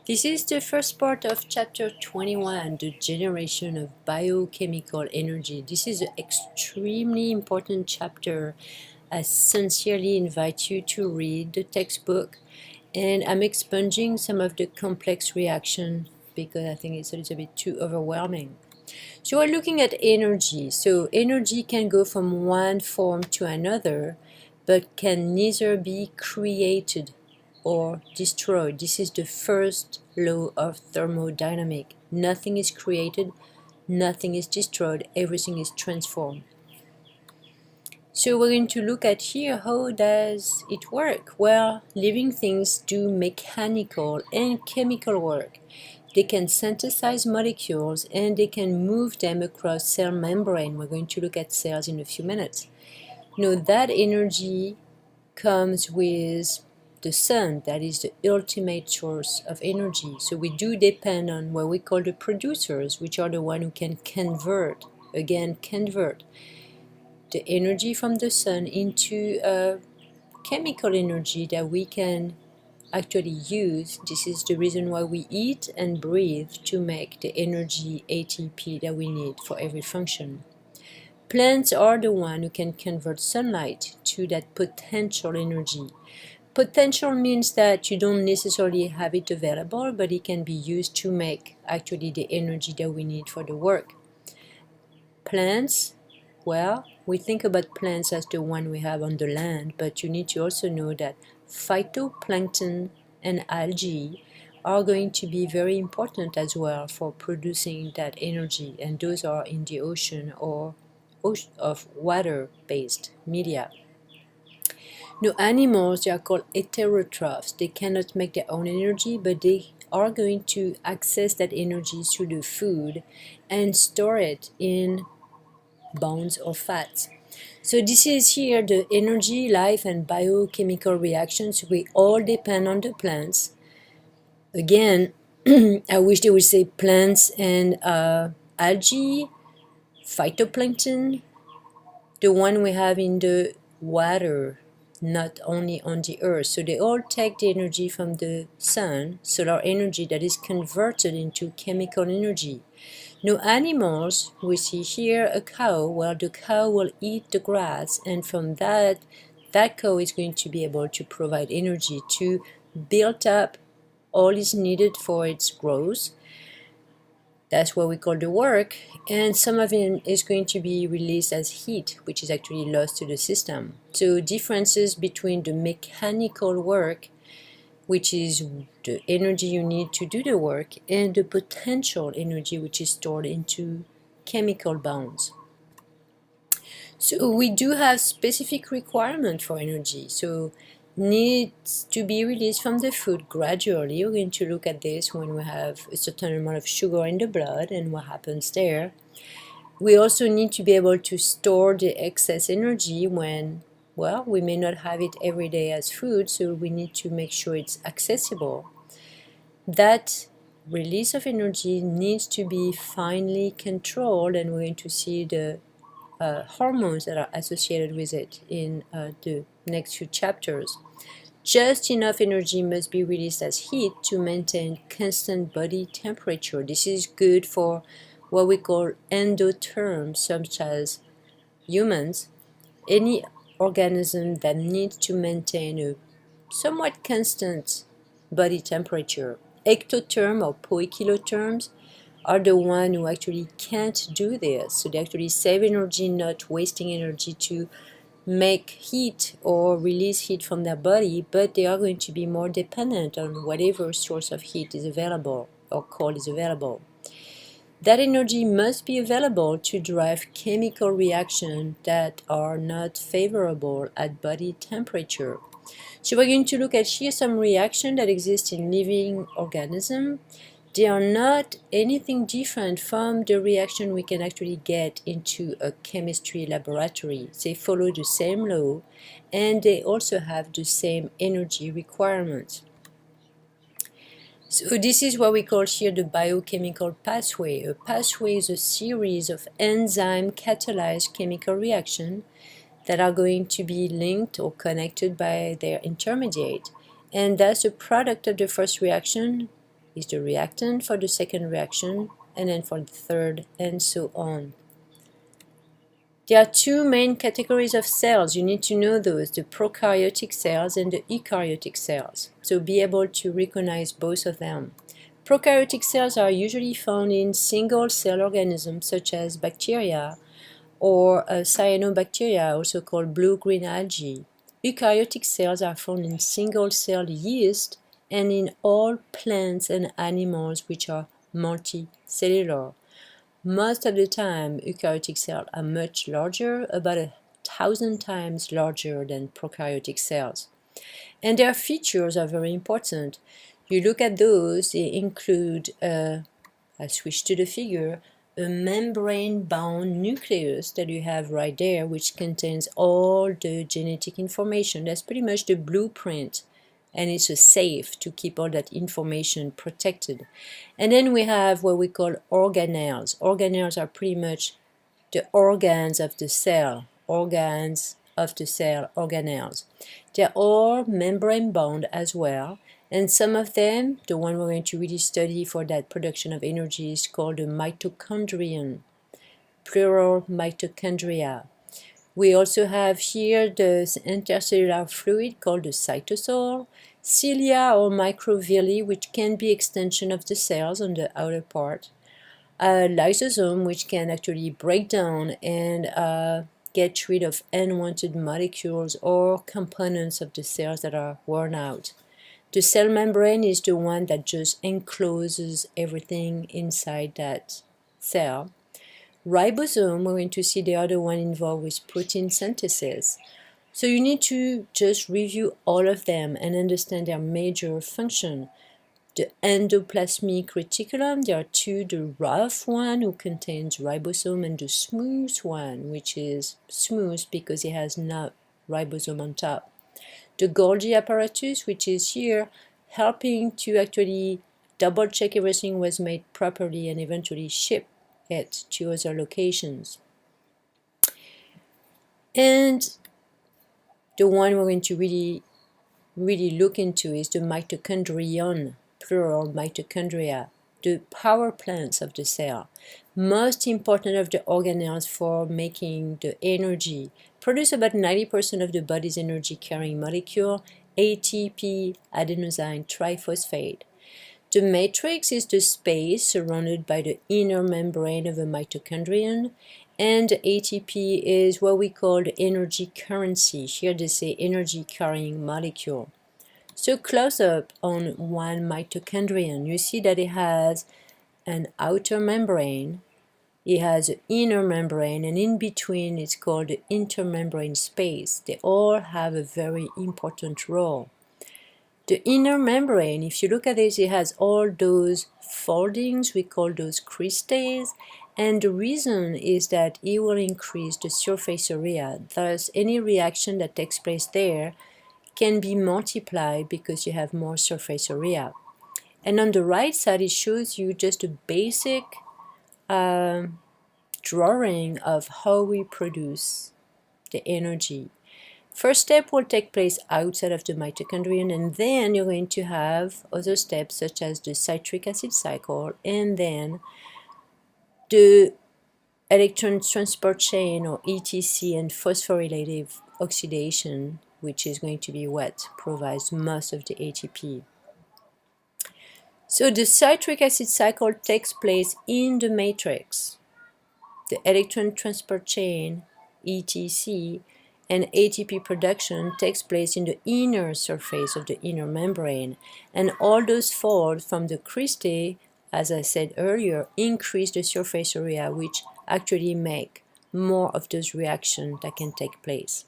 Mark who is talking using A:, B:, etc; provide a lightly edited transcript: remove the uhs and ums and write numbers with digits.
A: This is the first part of chapter 21, the generation of biochemical energy. This is an extremely important chapter. I sincerely invite you to read the textbook, and I'm expunging some of the complex reaction because I think it's a little bit too overwhelming. So we're looking at energy. So energy can go from one form to another, but can neither be created or destroyed. This is the first law of thermodynamics. Nothing is created, nothing is destroyed, everything is transformed. So we're going to look at here, how does it work? Well, living things do mechanical and chemical work. They can synthesize molecules and they can move them across cell membrane. We're going to look at cells in a few minutes. That energy comes with the sun. That is the ultimate source of energy. So we do depend on what we call the producers, which are the one who can convert the energy from the sun into a chemical energy that we can actually use. This is the reason why we eat and breathe, to make the energy ATP that we need for every function. Plants are the one who can convert sunlight to that potential energy. Potential means that you don't necessarily have it available, but it can be used to make actually the energy that we need for the work. Plants, well, we think about plants as the one we have on the land, but you need to also know that phytoplankton and algae are going to be very important as well for producing that energy, and those are in the ocean or of water-based media. Animals, they are called heterotrophs. They cannot make their own energy, but they are going to access that energy through the food and store it in bones or fats. So this is here the energy, life, and biochemical reactions. We all depend on the plants. Again, I wish they would say plants and algae, phytoplankton, the one we have in the water, not only on the earth. So they all take the energy from the sun, solar energy, that is converted into chemical energy. Animals, we see here a cow. Well, the cow will eat the grass, and from that cow is going to be able to provide energy to build up all is needed for its growth. That's what we call the work, and some of it is going to be released as heat, which is actually lost to the system. So differences between the mechanical work, which is the energy you need to do the work, and the potential energy, which is stored into chemical bonds. So we do have specific requirement for energy. So needs to be released from the food gradually. We're going to look at this when we have a certain amount of sugar in the blood and what happens there. We also need to be able to store the excess energy when, well, we may not have it every day as food, so we need to make sure it's accessible. That release of energy needs to be finely controlled, and we're going to see the hormones that are associated with it in the next few chapters. Just enough energy must be released as heat to maintain constant body temperature. This is good for what we call endotherms, such as humans. Any organism that needs to maintain a somewhat constant body temperature. Ectotherm or poikilotherms are the one who actually can't do this. So they actually save energy, not wasting energy to make heat or release heat from their body, but they are going to be more dependent on whatever source of heat is available or cold is available. That energy must be available to drive chemical reactions that are not favorable at body temperature. So we're going to look at here some reactions that exist in living organisms. They are not anything different from the reaction we can actually get into a chemistry laboratory. They follow the same law, and they also have the same energy requirements. So this is what we call here the biochemical pathway. A pathway is a series of enzyme-catalyzed chemical reactions that are going to be linked or connected by their intermediate. And that's the product of the first reaction is the reactant for the second reaction, and then for the third, and so on. There are two main categories of cells. You need to know those, the prokaryotic cells and the eukaryotic cells. So be able to recognize both of them. Prokaryotic cells are usually found in single-cell organisms such as bacteria or cyanobacteria, also called blue-green algae. Eukaryotic cells are found in single-cell yeast and in all plants and animals which are multicellular. Most of the time, eukaryotic cells are much larger, about 1,000 times larger than prokaryotic cells. And their features are very important. You look at those, they include, I switch to the figure, a membrane-bound nucleus that you have right there, which contains all the genetic information. That's pretty much the blueprint, and it's a safe to keep all that information protected. And then we have what we call organelles. Organelles are pretty much the organs of the cell, organelles. They're all membrane-bound as well, and some of them, the one we're going to really study for that production of energy, is called the mitochondrion, plural mitochondria. We also have here the intercellular fluid called the cytosol, cilia or microvilli, which can be extension of the cells on the outer part, a lysosome, which can actually break down and get rid of unwanted molecules or components of the cells that are worn out. The cell membrane is the one that just encloses everything inside that cell. Ribosome, we're going to see the other one involved with protein synthesis. So you need to just review all of them and understand their major function. The endoplasmic reticulum, there are two, the rough one who contains ribosome and the smooth one, which is smooth because it has no ribosome on top. The Golgi apparatus, which is here, helping to actually double check everything was made properly and eventually ship it to other locations. And the one we're going to really look into is the mitochondrion, plural mitochondria, the power plants of the cell. Most important of the organelles for making the energy. Produce about 90% of the body's energy carrying molecule, ATP, adenosine triphosphate. The matrix is the space surrounded by the inner membrane of a mitochondrion, and the ATP is what we call the energy currency. Here they say energy carrying molecule. So close up on one mitochondrion, you see that it has an outer membrane, it has an inner membrane, and in between it's called the intermembrane space. They all have a very important role. The inner membrane, if you look at it, it has all those foldings, we call those cristae, and the reason is that it will increase the surface area. Thus, any reaction that takes place there can be multiplied because you have more surface area. And on the right side, it shows you just a basic drawing of how we produce the energy. First step will take place outside of the mitochondrion, and then you're going to have other steps such as the citric acid cycle and then the electron transport chain, or ETC, and phosphorylative oxidation, which is going to be what provides most of the ATP. So the citric acid cycle takes place in the matrix. The electron transport chain, ETC, and ATP production takes place in the inner surface of the inner membrane, and all those folds from the cristae, as I said earlier, increase the surface area, which actually make more of those reactions that can take place.